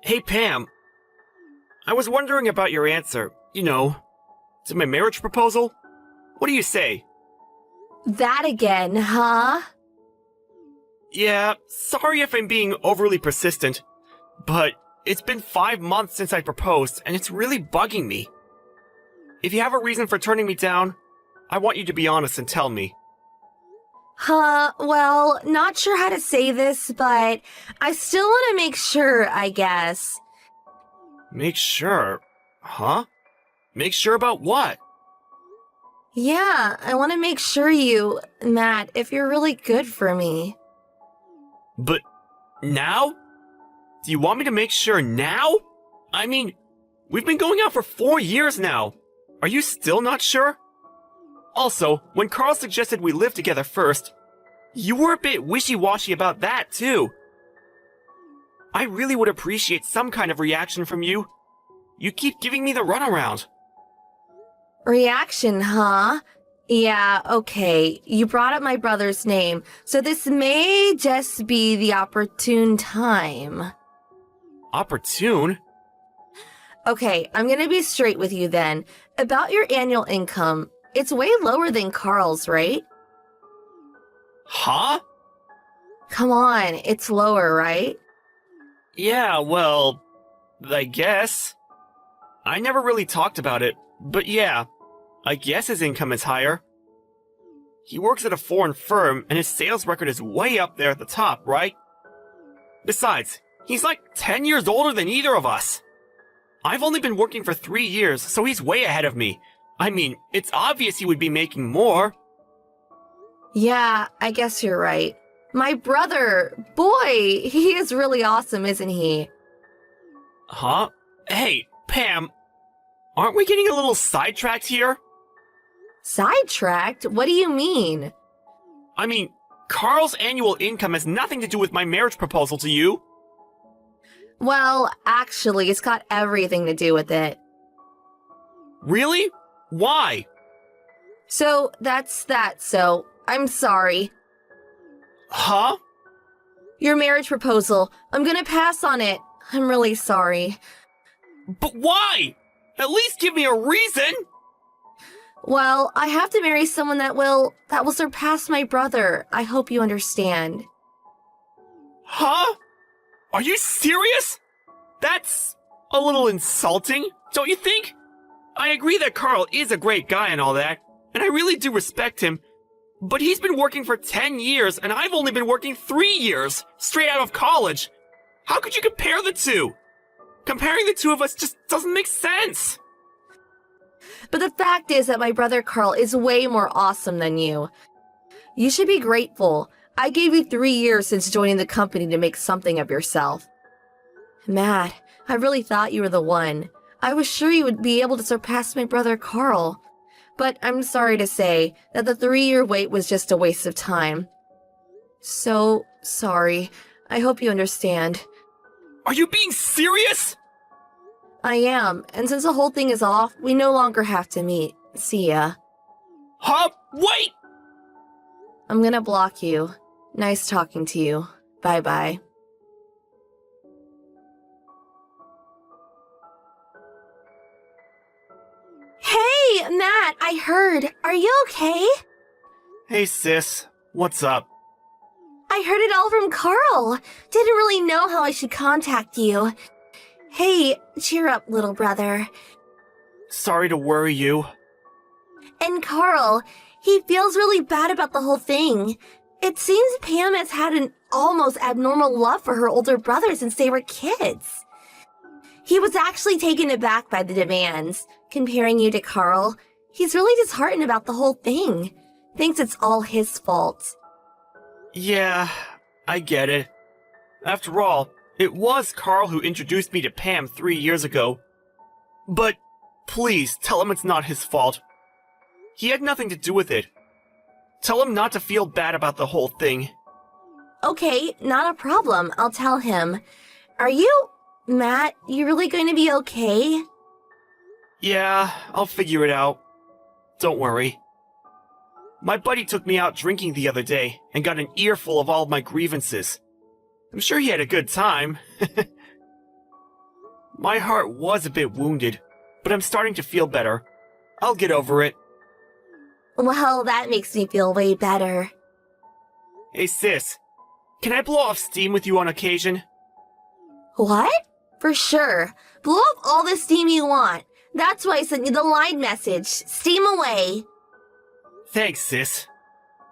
Hey Pam, I was wondering about your answer, to my marriage proposal. What do you say? That again, huh? Yeah, sorry if I'm being overly persistent, but it's been 5 months since I proposed, and it's really bugging me. If you have a reason for turning me down, I want you to be honest and tell me. Well, not sure how to say this, but I still want to make sure, I guess. Make sure? Huh? Make sure about what? Yeah, I want to make sure Matt, if you're really good for me. But now? Do you want me to make sure now? I mean, we've been going out for 4 years now. Are you still not sure? Also, when Carl suggested we live together first, you were a bit wishy-washy about that, too. I really would appreciate some kind of reaction from you. You keep giving me the runaround. Reaction, huh? Yeah, okay. You brought up my brother's name, so this may just be the opportune time. Opportune? Okay, I'm gonna be straight with you then. About your annual income, it's way lower than Carl's, right? Huh? Come on, it's lower, right? Yeah, well, I guess. I never really talked about it, but yeah, I guess his income is higher. He works at a foreign firm, and his sales record is way up there at the top, right? Besides, he's like 10 years older than either of us. I've only been working for 3 years, so he's way ahead of me. I mean, it's obvious he would be making more. Yeah, I guess you're right. My brother, boy, he is really awesome, isn't he? Huh? Hey, Pam, aren't we getting a little sidetracked here? Sidetracked? What do you mean? I mean, Carl's annual income has nothing to do with my marriage proposal to you. Well, actually, it's got everything to do with it. Really? Why? So, that's that, so I'm sorry. Huh? Your marriage proposal, I'm gonna pass on it. I'm really sorry. But why? At least give me a reason! Well, I have to marry someone that will surpass my brother. I hope you understand. Huh? Are you serious? That's a little insulting, don't you think? I agree that Carl is a great guy and all that, and I really do respect him, but he's been working for 10 years and I've only been working 3 years, straight out of college. How could you compare the two? Comparing the two of us just doesn't make sense. But the fact is that my brother Carl is way more awesome than you. You should be grateful. I gave you 3 years since joining the company to make something of yourself. Matt, I really thought you were the one. I was sure you would be able to surpass my brother Carl. But I'm sorry to say that the 3-year wait was just a waste of time. So sorry. I hope you understand. Are you being serious? I am, and since the whole thing is off, we no longer have to meet. See ya. Huh? Wait! I'm gonna block you. Nice talking to you. Bye-bye. Hey, Matt, I heard. Are you okay? Hey sis, what's up? I heard it all from Carl. Didn't really know how I should contact you. Hey, cheer up, little brother. Sorry to worry you. And Carl, he feels really bad about the whole thing. It seems Pam has had an almost abnormal love for her older brother since they were kids. He was actually taken aback by the demands, comparing you to Carl. He's really disheartened about the whole thing. Thinks it's all his fault. Yeah, I get it. After all, it was Carl who introduced me to Pam 3 years ago. But please tell him it's not his fault. He had nothing to do with it. Tell him not to feel bad about the whole thing. Okay, not a problem. I'll tell him. Matt, you really going to be okay? Yeah, I'll figure it out. Don't worry. My buddy took me out drinking the other day and got an earful of all of my grievances. I'm sure he had a good time. My heart was a bit wounded, but I'm starting to feel better. I'll get over it. Well, that makes me feel way better. Hey sis, can I blow off steam with you on occasion? What? For sure. Blow up all the steam you want. That's why I sent you the line message. Steam away. Thanks, sis.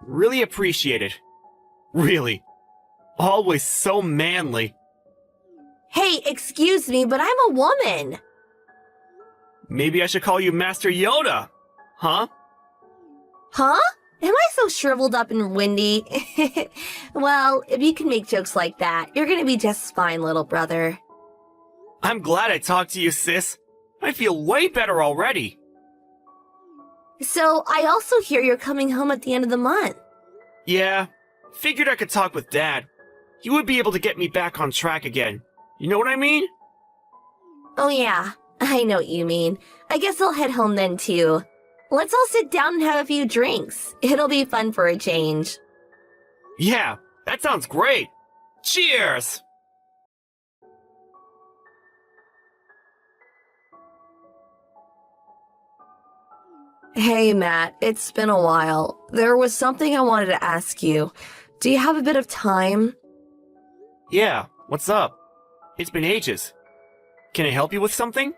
Really appreciate it. Really. Always so manly. Hey, excuse me, but I'm a woman. Maybe I should call you Master Yoda. Huh? Huh? Am I so shriveled up and windy? Well, if you can make jokes like that, you're gonna be just fine, little brother. I'm glad I talked to you, sis. I feel way better already. So, I also hear you're coming home at the end of the month. Yeah, figured I could talk with Dad. He would be able to get me back on track again. You know what I mean? Oh yeah, I know what you mean. I guess I'll head home then too. Let's all sit down and have a few drinks. It'll be fun for a change. Yeah, that sounds great. Cheers! Hey Matt, it's been a while. There was something I wanted to ask you. Do you have a bit of time? Yeah, what's up? It's been ages. Can I help you with something?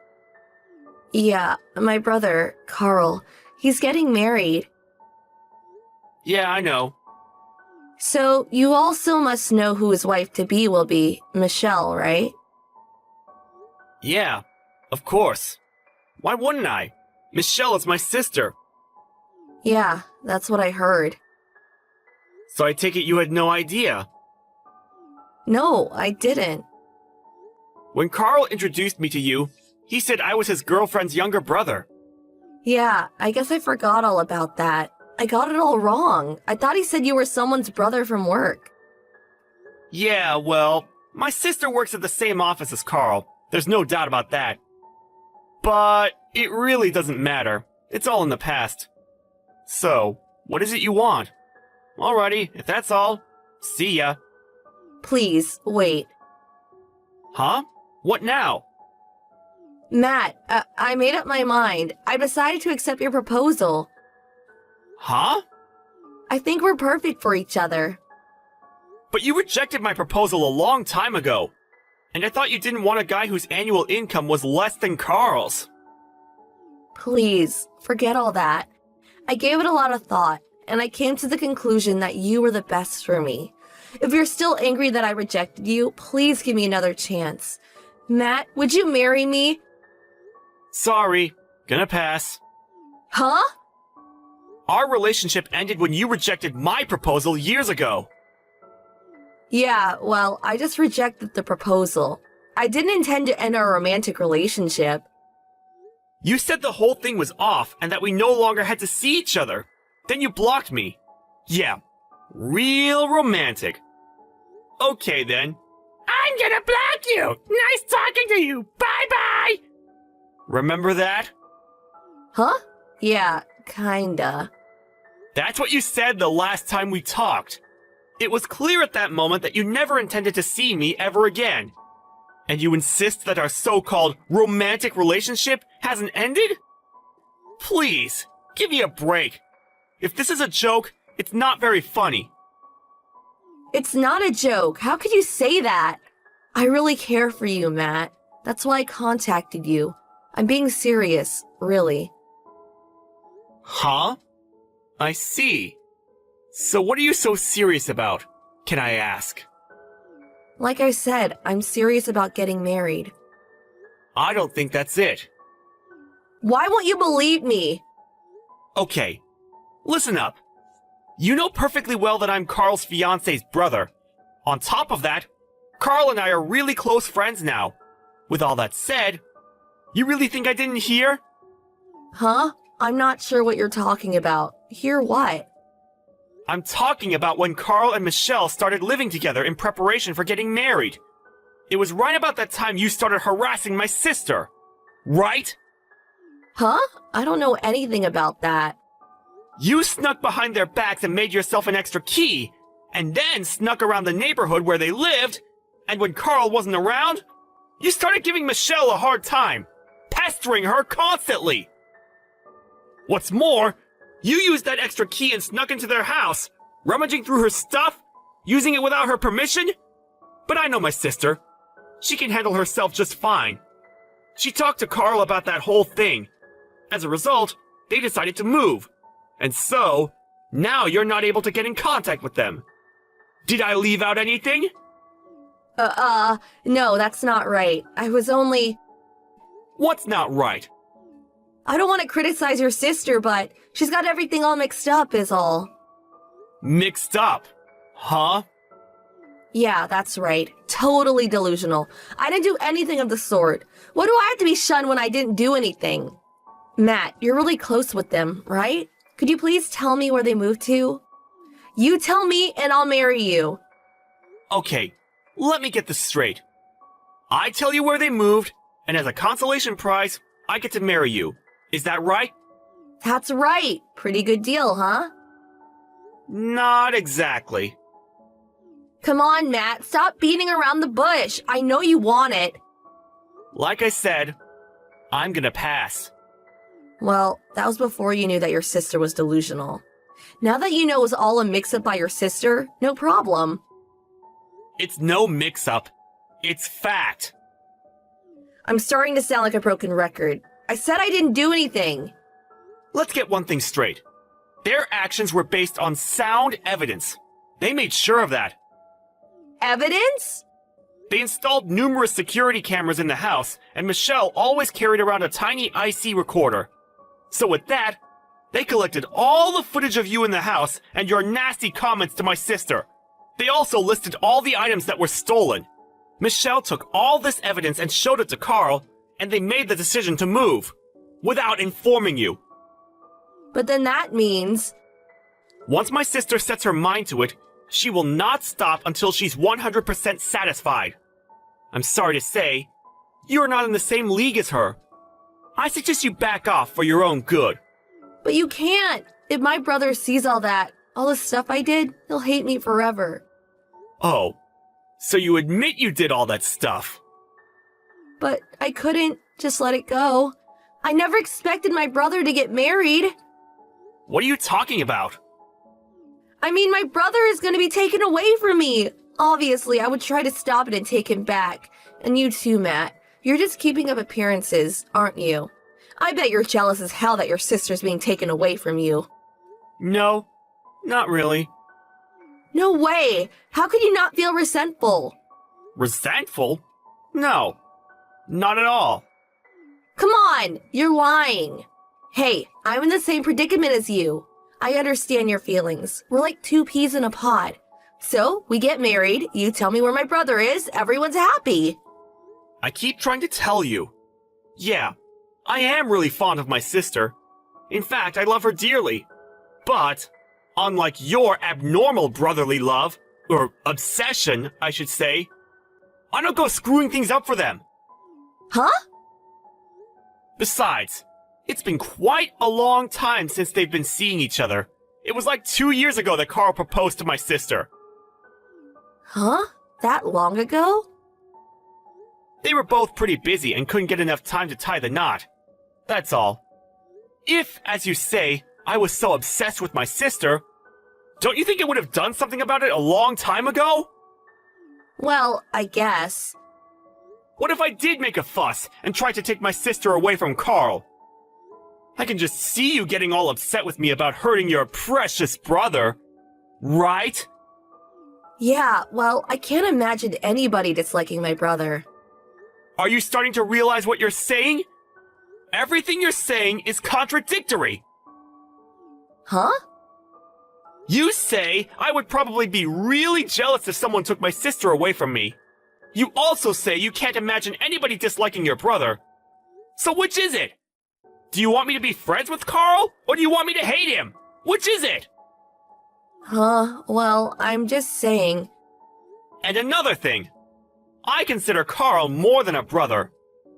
Yeah, my brother, Carl, he's getting married. Yeah, I know. So, you also must know who his wife-to-be will be, Michelle, right? Yeah, of course. Why wouldn't I? Michelle is my sister. Yeah, that's what I heard. So I take it you had no idea. No, I didn't. When Carl introduced me to you, he said I was his girlfriend's younger brother. Yeah, I guess I forgot all about that. I got it all wrong. I thought he said you were someone's brother from work. Yeah, well, my sister works at the same office as Carl. There's no doubt about that. But it really doesn't matter. It's all in the past. So, what is it you want? Alrighty, if that's all, see ya. Please, wait. Huh? What now? Matt, I made up my mind. I decided to accept your proposal. Huh? I think we're perfect for each other. But you rejected my proposal a long time ago. And I thought you didn't want a guy whose annual income was less than Carl's. Please, forget all that. I gave it a lot of thought, and I came to the conclusion that you were the best for me. If you're still angry that I rejected you, please give me another chance. Matt, would you marry me? Sorry, gonna pass. Huh? Our relationship ended when you rejected my proposal years ago. Yeah, well, I just rejected the proposal. I didn't intend to end our romantic relationship. You said the whole thing was off and that we no longer had to see each other. Then you blocked me. Yeah, real romantic. Okay then. I'm gonna block you! Nice talking to you! Bye-bye! Remember that? Huh? Yeah, kinda. That's what you said the last time we talked. It was clear at that moment that you never intended to see me ever again. And you insist that our so-called romantic relationship hasn't ended? Please, give me a break. If this is a joke, it's not very funny. It's not a joke. How could you say that? I really care for you, Matt. That's why I contacted you. I'm being serious, really. Huh? I see. So what are you so serious about, can I ask? Like I said, I'm serious about getting married. I don't think that's it. Why won't you believe me? Okay, listen up. You know perfectly well that I'm Carl's fiance's brother. On top of that, Carl and I are really close friends now. With all that said, you really think I didn't hear? Huh? I'm not sure what you're talking about. Hear what? I'm talking about when Carl and Michelle started living together in preparation for getting married. It was right about that time you started harassing my sister. Right? Huh? I don't know anything about that. You snuck behind their backs and made yourself an extra key, and then snuck around the neighborhood where they lived, and when Carl wasn't around, You started giving Michelle a hard time, pestering her constantly. What's more, you used that extra key and snuck into their house, rummaging through her stuff, using it without her permission? But I know my sister. She can handle herself just fine. She talked to Carl about that whole thing. As a result, they decided to move. And so, now you're not able to get in contact with them. Did I leave out anything? No, that's not right. I was only... What's not right? I don't want to criticize your sister, but she's got everything all mixed up is all. Mixed up? Huh? Yeah, that's right. Totally delusional. I didn't do anything of the sort. What do I have to be shunned when I didn't do anything? Matt, you're really close with them, right? Could you please tell me where they moved to? You tell me and I'll marry you. Okay, let me get this straight. I tell you where they moved, and as a consolation prize, I get to marry you. Is that right? That's right. Pretty good deal, huh? Not exactly. Come on, Matt. Stop beating around the bush. I know you want it. Like I said, I'm gonna pass. Well, that was before you knew that your sister was delusional. Now that you know it was all a mix-up by your sister, no problem. It's no mix-up. It's fact. I'm starting to sound like a broken record. I said I didn't do anything. Let's get one thing straight. Their actions were based on sound evidence. They made sure of that. Evidence? They installed numerous security cameras in the house, and Michelle always carried around a tiny IC recorder. So with that, they collected all the footage of you in the house and your nasty comments to my sister. They also listed all the items that were stolen. Michelle took all this evidence and showed it to Carl, and they made the decision to move, without informing you. But then that means... Once my sister sets her mind to it, she will not stop until she's 100% satisfied. I'm sorry to say, you're not in the same league as her. I suggest you back off for your own good. But you can't. If my brother sees all that, all the stuff I did, he'll hate me forever. Oh, so you admit you did all that stuff? But I couldn't just let it go. I never expected my brother to get married. What are you talking about? I mean, my brother is going to be taken away from me. Obviously, I would try to stop it and take him back. And you too, Matt. You're just keeping up appearances, aren't you? I bet you're jealous as hell that your sister's being taken away from you. No, not really. No way! How could you not feel resentful? Resentful? No, not at all. Come on, you're lying. Hey, I'm in the same predicament as you. I understand your feelings. We're like two peas in a pod. So, we get married, you tell me where my brother is, everyone's happy. I keep trying to tell you. Yeah, I am really fond of my sister. In fact, I love her dearly. But, unlike your abnormal brotherly love, or obsession, I should say, I don't go screwing things up for them. Huh? Besides, it's been quite a long time since they've been seeing each other. It was like 2 years ago that Carl proposed to my sister. Huh? That long ago? They were both pretty busy and couldn't get enough time to tie the knot. That's all. If, as you say, I was so obsessed with my sister, don't you think I would have done something about it a long time ago? Well, I guess. What if I did make a fuss and tried to take my sister away from Carl? I can just see you getting all upset with me about hurting your precious brother, right? Yeah, well, I can't imagine anybody disliking my brother. Are you starting to realize what you're saying? Everything you're saying is contradictory. Huh? You say I would probably be really jealous if someone took my sister away from me. You also say you can't imagine anybody disliking your brother. So which is it? Do you want me to be friends with Carl, or do you want me to hate him? Which is it? Huh, well, I'm just saying. And another thing. I consider Carl more than a brother.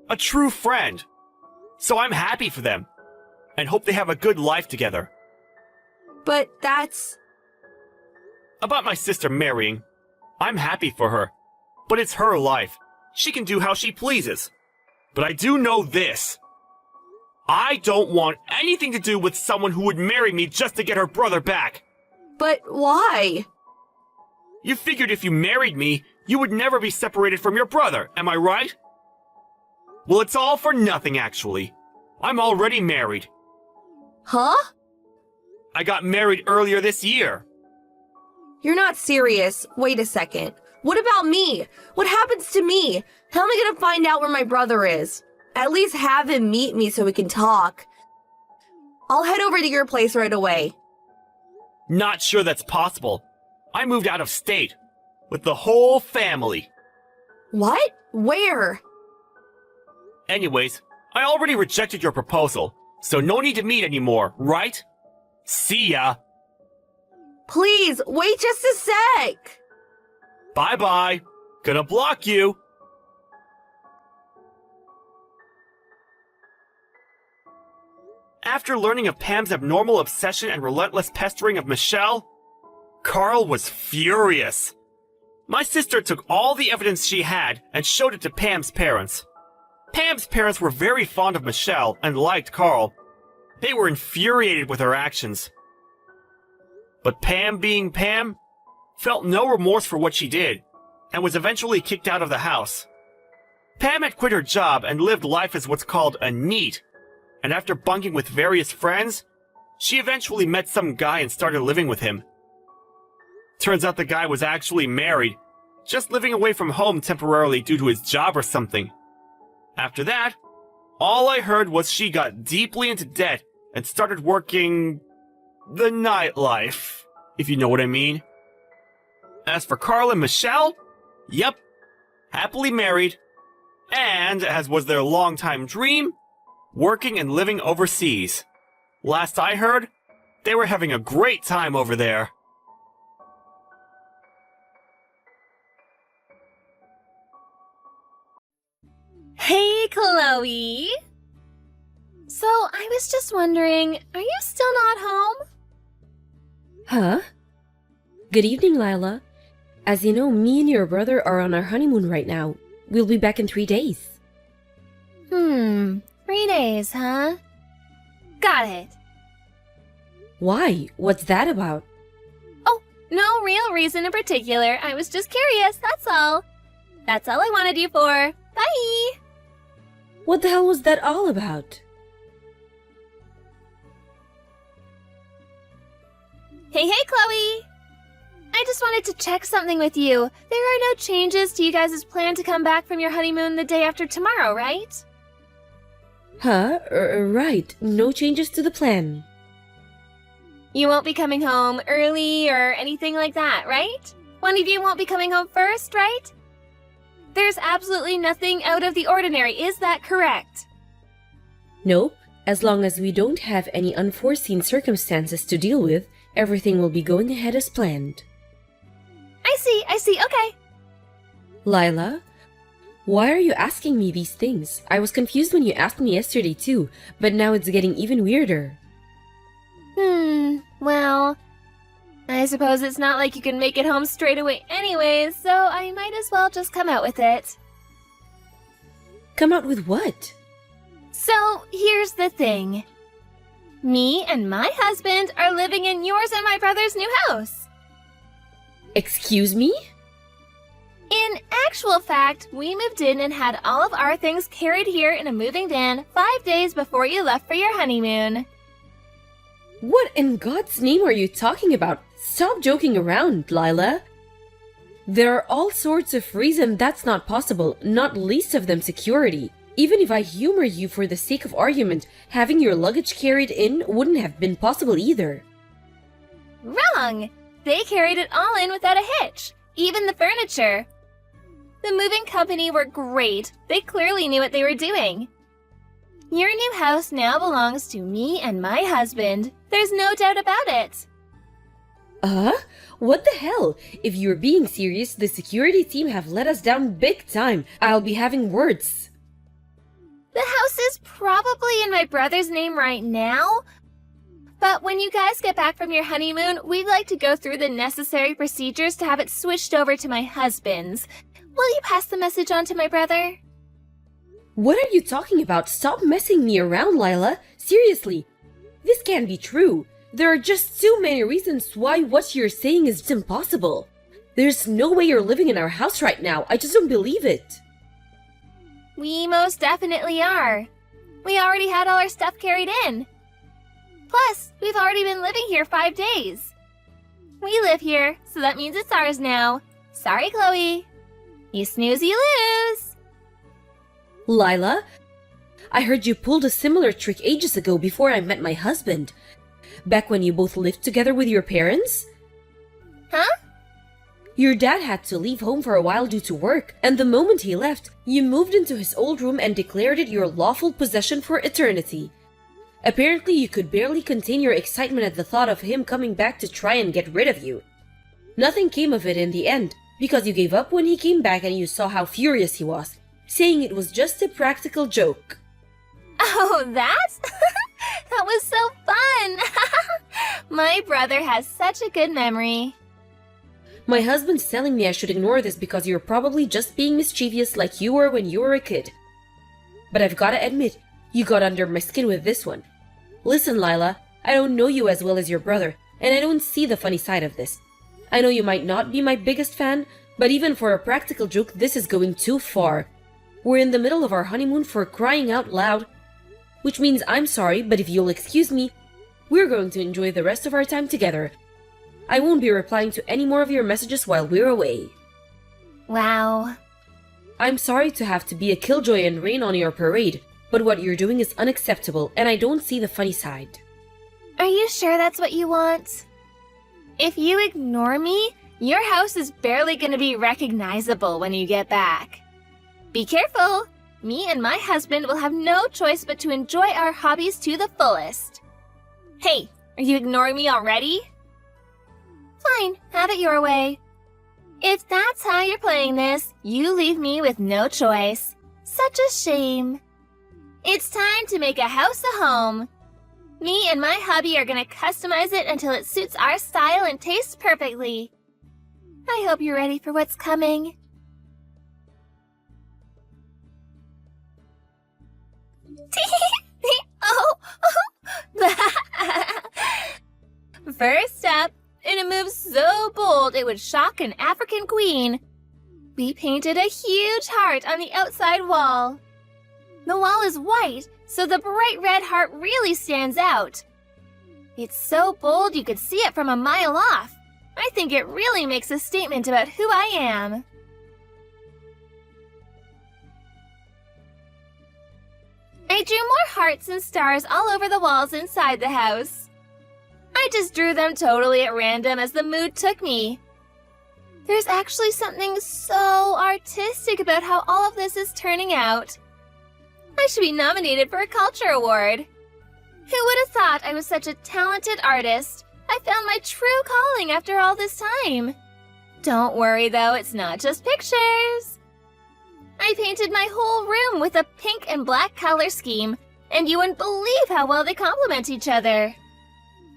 A true friend. So I'm happy for them. And hope they have a good life together. But that's... About my sister marrying, I'm happy for her. But it's her life. she can do how she pleases. But I do know this. I don't want anything to do with someone who would marry me just to get her brother back. But why? You figured if you married me, you would never be separated from your brother, am I right? Well, it's all for nothing, actually. I'm already married. Huh? I got married earlier this year. You're not serious. Wait a second. What about me? What happens to me? How am I gonna find out where my brother is? At least have him meet me so we can talk. I'll head over to your place right away. Not sure that's possible. I moved out of state. With the whole family. What? Where? Anyways, I already rejected your proposal, so no need to meet anymore, right? See ya! Please, wait just a sec! Bye-bye. Gonna block you. After learning of Pam's abnormal obsession and relentless pestering of Michelle, Carl was furious. My sister took all the evidence she had and showed it to Pam's parents. Pam's parents were very fond of Michelle and liked Carl. They were infuriated with her actions. But Pam, being Pam, felt no remorse for what she did and was eventually kicked out of the house. Pam had quit her job and lived life as what's called a NEET, and after bunking with various friends, she eventually met some guy and started living with him. Turns out the guy was actually married, just living away from home temporarily due to his job or something. After that, all I heard was she got deeply into debt and started working the nightlife, if you know what I mean. As for Carl and Michelle, yep, happily married, and, as was their longtime dream, working and living overseas. Last I heard, they were having a great time over there. Hey, Chloe! So, I was just wondering, are you still not home? Huh? Good evening, Lila. As you know, me and your brother are on our honeymoon right now. We'll be back in 3 days. 3 days, huh? Got it. Why? What's that about? Oh, no real reason in particular. I was just curious, that's all. That's all I wanted you for. Bye! What the hell was that all about? Hey, Chloe! I just wanted to check something with you. There are no changes to you guys' plan to come back from your honeymoon the day after tomorrow, right? Huh? Right. No changes to the plan. You won't be coming home early or anything like that, right? One of you won't be coming home first, right? There's absolutely nothing out of the ordinary, is that correct? Nope. As long as we don't have any unforeseen circumstances to deal with, everything will be going ahead as planned. I see, okay. Lila, why are you asking me these things? I was confused when you asked me yesterday too, but now it's getting even weirder. Well, I suppose it's not like you can make it home straight away anyways, so I might as well just come out with it. Come out with what? So, here's the thing. Me and my husband are living in yours and my brother's new house. Excuse me? In actual fact, we moved in and had all of our things carried here in a moving van 5 days before you left for your honeymoon. What in God's name are you talking about? Stop joking around, Lila. There are all sorts of reasons that's not possible, not least of them security. Even if I humor you for the sake of argument, having your luggage carried in wouldn't have been possible either. Wrong! They carried it all in without a hitch, even the furniture. The moving company were great. They clearly knew what they were doing. Your new house now belongs to me and my husband. There's no doubt about it. What the hell? If you're being serious, the security team have let us down big time. I'll be having words. The house is probably in my brother's name right now. But when you guys get back from your honeymoon, we'd like to go through the necessary procedures to have it switched over to my husband's. Will you pass the message on to my brother? What are you talking about? Stop messing me around, Lila. Seriously, this can't be true. There are just too many reasons why what you're saying is impossible. There's no way you're living in our house right now. I just don't believe it. We most definitely are. We already had all our stuff carried in. Plus, we've already been living here 5 days. We live here, so that means it's ours now. Sorry, Chloe. You snooze, you lose. Lila, I heard you pulled a similar trick ages ago before I met my husband. Back when you both lived together with your parents? Huh? Your dad had to leave home for a while due to work, and the moment he left, you moved into his old room and declared it your lawful possession for eternity. Apparently, you could barely contain your excitement at the thought of him coming back to try and get rid of you. Nothing came of it in the end, because you gave up when he came back and you saw how furious he was, saying it was just a practical joke. Oh, that? That was so fun! My brother has such a good memory. My husband's telling me I should ignore this because you're probably just being mischievous like you were when you were a kid. But I've gotta admit, you got under my skin with this one. Listen, Lila, I don't know you as well as your brother, and I don't see the funny side of this. I know you might not be my biggest fan, but even for a practical joke, this is going too far. We're in the middle of our honeymoon, for crying out loud. Which means I'm sorry, but if you'll excuse me, we're going to enjoy the rest of our time together. I won't be replying to any more of your messages while we're away. Wow. I'm sorry to have to be a killjoy and rain on your parade, but what you're doing is unacceptable, and I don't see the funny side. Are you sure that's what you want? If you ignore me, your house is barely going to be recognizable when you get back. Be careful! Me and my husband will have no choice but to enjoy our hobbies to the fullest. Hey, are you ignoring me already? Fine, have it your way. If that's how you're playing this, you leave me with no choice. Such a shame. It's time to make a house a home. Me and my hubby are gonna customize it until it suits our style and tastes perfectly. I hope you're ready for what's coming. First up, in a move so bold it would shock an African queen, we painted a huge heart on the outside wall. The wall is white, so the bright red heart really stands out. It's so bold you could see it from a mile off. I think it really makes a statement about who I am. I drew more hearts and stars all over the walls inside the house. I just drew them totally at random as the mood took me. There's actually something so artistic about how all of this is turning out. I should be nominated for a culture award. Who would have thought I was such a talented artist? I found my true calling after all this time. Don't worry though, it's not just pictures. I painted my whole room with a pink and black color scheme, and you wouldn't believe how well they complement each other.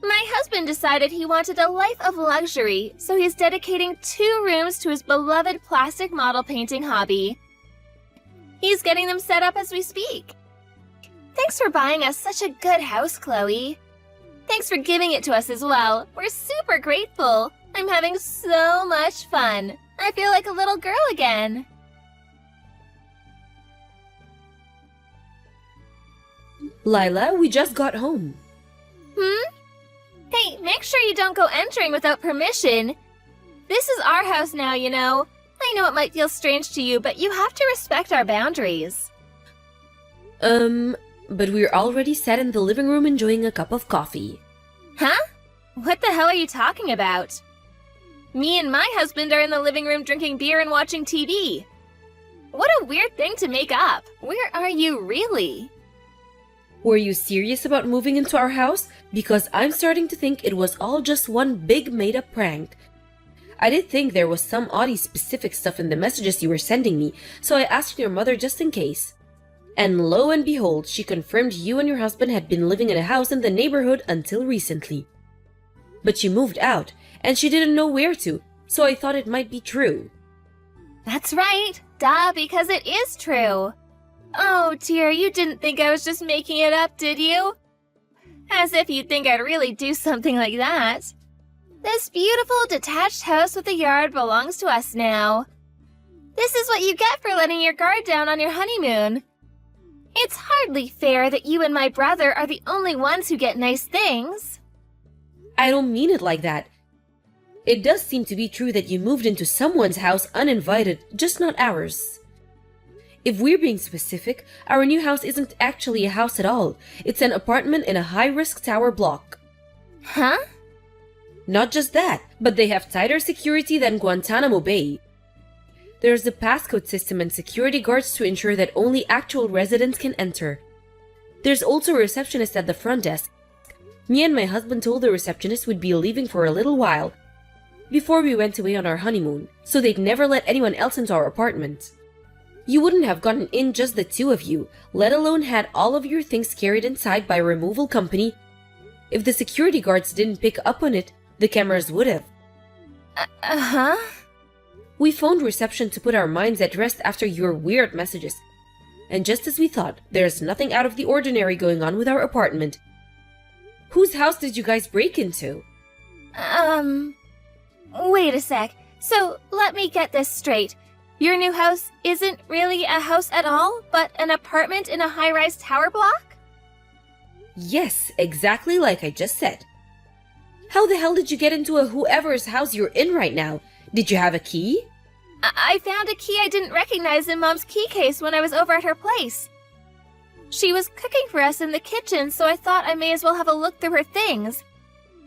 My husband decided he wanted a life of luxury, so he's dedicating 2 rooms to his beloved plastic model painting hobby. He's getting them set up as we speak. Thanks for buying us such a good house, Chloe. Thanks for giving it to us as well. We're super grateful. I'm having so much fun. I feel like a little girl again. Lila, we just got home. Hey, make sure you don't go entering without permission. This is our house now, you know. I know it might feel strange to you, but you have to respect our boundaries. But we're already sat in the living room enjoying a cup of coffee. Huh? What the hell are you talking about? Me and my husband are in the living room drinking beer and watching TV. What a weird thing to make up. Where are you really? Were you serious about moving into our house? Because I'm starting to think it was all just one big made-up prank. I did think there was some oddly specific stuff in the messages you were sending me, so I asked your mother just in case. And lo and behold, she confirmed you and your husband had been living in a house in the neighborhood until recently. But you moved out, and she didn't know where to, so I thought it might be true. That's right. Duh, because it is true. Oh dear, you didn't think I was just making it up, did you? As if you'd think I'd really do something like that. This beautiful detached house with a yard belongs to us now. This is what you get for letting your guard down on your honeymoon. It's hardly fair that you and my brother are the only ones who get nice things. I don't mean it like that. It does seem to be true that you moved into someone's house uninvited, just not ours. If we're being specific, our new house isn't actually a house at all. It's an apartment in a high-risk tower block. Huh? Not just that, but they have tighter security than Guantanamo Bay. There's a passcode system and security guards to ensure that only actual residents can enter. There's also a receptionist at the front desk. Me and my husband told the receptionist we'd be leaving for a little while before we went away on our honeymoon, so they'd never let anyone else into our apartment. You wouldn't have gotten in just the two of you, let alone had all of your things carried inside by a removal company. If the security guards didn't pick up on it, the cameras would have. Uh-huh. We phoned reception to put our minds at rest after your weird messages. And just as we thought, there's nothing out of the ordinary going on with our apartment. Whose house did you guys break into? Wait a sec. So, let me get this straight. Your new house isn't really a house at all, but an apartment in a high-rise tower block? Yes, exactly like I just said. How the hell did you get into whoever's house you're in right now? Did you have a key? I found a key I didn't recognize in Mom's key case when I was over at her place. She was cooking for us in the kitchen, so I thought I may as well have a look through her things.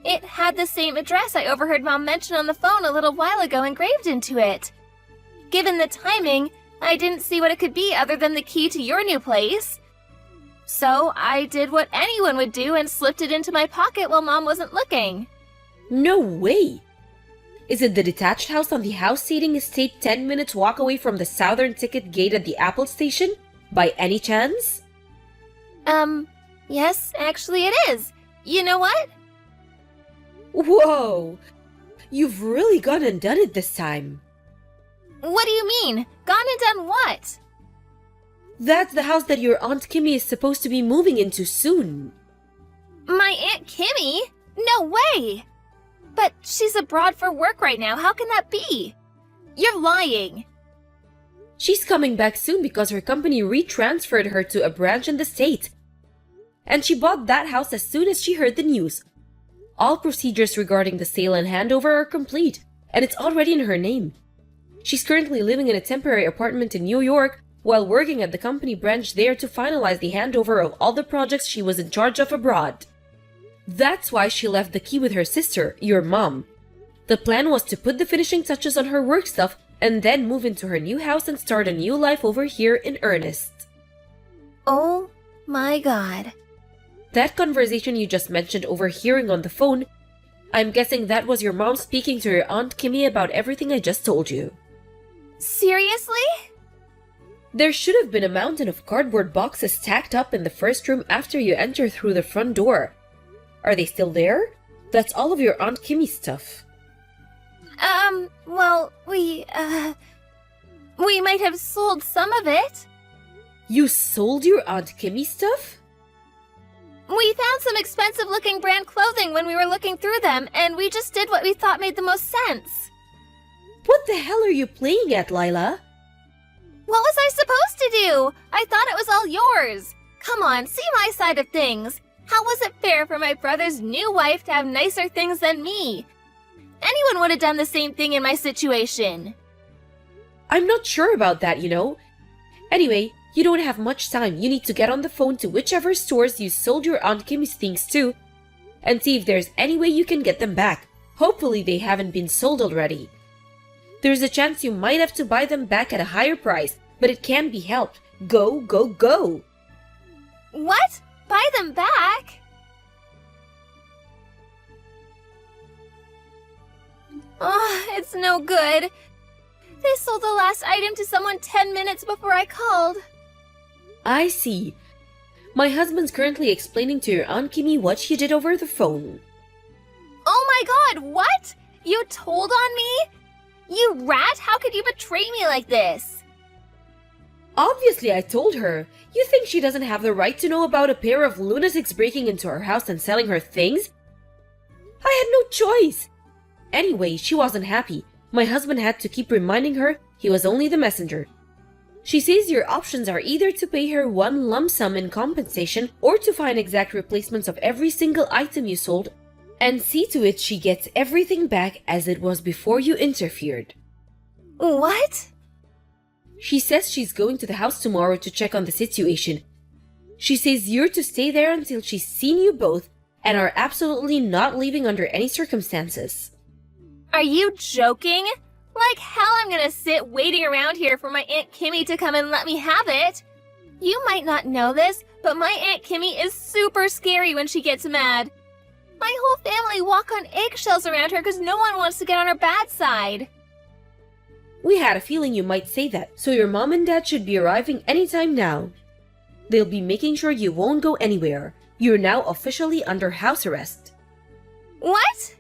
It had the same address I overheard Mom mention on the phone a little while ago engraved into it. Given the timing, I didn't see what it could be other than the key to your new place. So I did what anyone would do and slipped it into my pocket while Mom wasn't looking. No way! Is it the detached house on the house seating estate 10 minutes walk away from the southern ticket gate at the Apple station? By any chance? Yes, actually it is. You know what? Whoa! You've really gone and done it this time. What do you mean? Gone and done what? That's the house that your Aunt Kimmy is supposed to be moving into soon. My Aunt Kimmy? No way! But she's abroad for work right now. How can that be? You're lying. She's coming back soon because her company retransferred her to a branch in the state. And she bought that house as soon as she heard the news. All procedures regarding the sale and handover are complete, and it's already in her name. She's currently living in a temporary apartment in New York while working at the company branch there to finalize the handover of all the projects she was in charge of abroad. That's why she left the key with her sister, your mom. The plan was to put the finishing touches on her work stuff and then move into her new house and start a new life over here in earnest. Oh my god. That conversation you just mentioned overhearing on the phone, I'm guessing that was your mom speaking to your Aunt Kimmy about everything I just told you. Seriously? There should have been a mountain of cardboard boxes stacked up in the first room after you enter through the front door. Are they still there? That's all of your Aunt Kimmy's stuff. Well, we might have sold some of it. You sold your Aunt Kimmy's stuff? We found some expensive-looking brand clothing when we were looking through them, and we just did what we thought made the most sense. What the hell are you playing at, Lila? What was I supposed to do? I thought it was all yours. Come on, see my side of things. How was it fair for my brother's new wife to have nicer things than me? Anyone would have done the same thing in my situation. I'm not sure about that, you know. Anyway, you don't have much time. You need to get on the phone to whichever stores you sold your Aunt Kimmy's things to and see if there's any way you can get them back. Hopefully they haven't been sold already. There's a chance you might have to buy them back at a higher price, but it can be helped. Go, go, go! What? Buy them back? Oh, it's no good. They sold the last item to someone 10 minutes before I called. I see. My husband's currently explaining to your Aunt Kimmy what she did over the phone. Oh my god, what? You told on me? You rat! How could you betray me like this? Obviously, I told her. You think she doesn't have the right to know about a pair of lunatics breaking into her house and selling her things? I had no choice. Anyway, she wasn't happy. My husband had to keep reminding her he was only the messenger. She says your options are either to pay her one lump sum in compensation or to find exact replacements of every single item you sold and see to it she gets everything back as it was before you interfered. What? She says she's going to the house tomorrow to check on the situation. She says you're to stay there until she's seen you both and are absolutely not leaving under any circumstances. Are you joking? Like hell I'm gonna sit waiting around here for my Aunt Kimmy to come and let me have it. You might not know this, but my Aunt Kimmy is super scary when she gets mad. My whole family walk on eggshells around her because no one wants to get on her bad side. We had a feeling you might say that, so your mom and dad should be arriving anytime now. They'll be making sure you won't go anywhere. You're now officially under house arrest. What?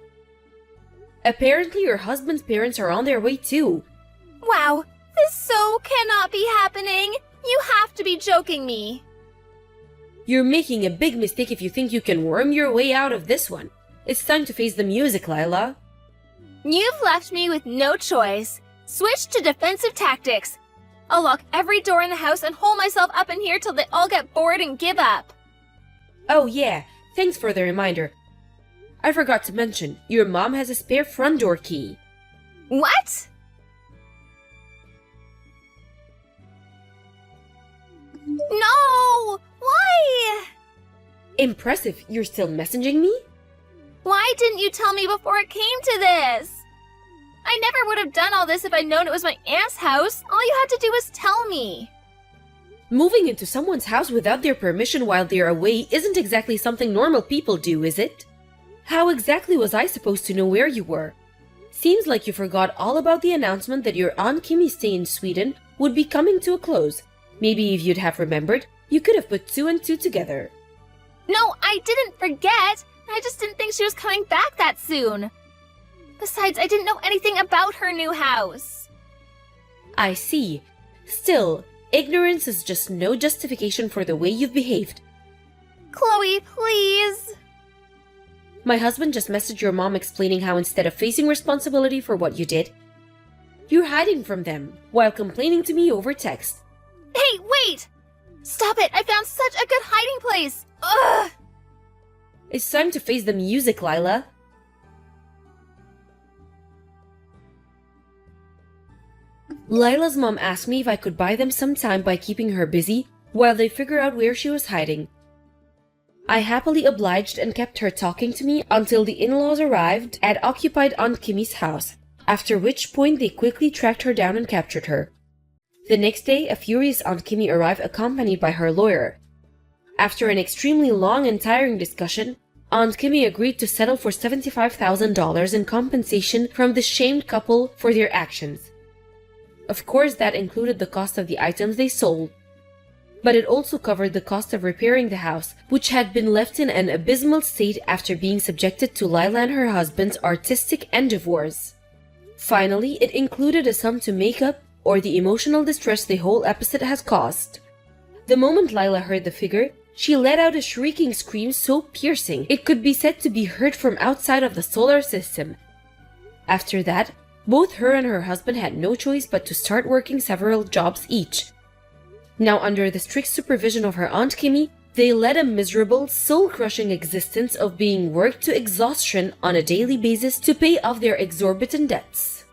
Apparently your husband's parents are on their way too. Wow, this so cannot be happening. You have to be joking me. You're making a big mistake if you think you can worm your way out of this one. It's time to face the music, Lila. You've left me with no choice. Switch to defensive tactics. I'll lock every door in the house and hole myself up in here till they all get bored and give up. Oh yeah, thanks for the reminder. I forgot to mention, your mom has a spare front door key. What? No! Why? Impressive, you're still messaging me? Why didn't you tell me before it came to this? I never would have done all this if I'd known it was my aunt's house. All you had to do was tell me. Moving into someone's house without their permission while they're away isn't exactly something normal people do, is it? How exactly was I supposed to know where you were? Seems like you forgot all about the announcement that your Aunt Kimmy's stay in Sweden would be coming to a close. Maybe if you'd have remembered, you could have put two and two together. No, I didn't forget. I just didn't think she was coming back that soon. Besides, I didn't know anything about her new house. I see. Still, ignorance is just no justification for the way you've behaved. Chloe, please. My husband just messaged your mom explaining how instead of facing responsibility for what you did, you're hiding from them while complaining to me over text. Hey, wait! Stop it! I found such a good hiding place! Ugh! It's time to face the music, Lila. Lila's mom asked me if I could buy them some time by keeping her busy while they figure out where she was hiding. I happily obliged and kept her talking to me until the in-laws arrived at occupied Aunt Kimmy's house, after which point they quickly tracked her down and captured her. The next day, a furious Aunt Kimmy arrived accompanied by her lawyer. After an extremely long and tiring discussion, Aunt Kimmy agreed to settle for $75,000 in compensation from the shamed couple for their actions. Of course, that included the cost of the items they sold, but it also covered the cost of repairing the house, which had been left in an abysmal state after being subjected to Lila and her husband's artistic endeavors. Finally, it included a sum to make up or the emotional distress the whole episode has caused. The moment Lila heard the figure, she let out a shrieking scream so piercing it could be said to be heard from outside of the solar system. After that, both her and her husband had no choice but to start working several jobs each. Now, under the strict supervision of her Aunt Kimmy, they led a miserable, soul-crushing existence of being worked to exhaustion on a daily basis to pay off their exorbitant debts.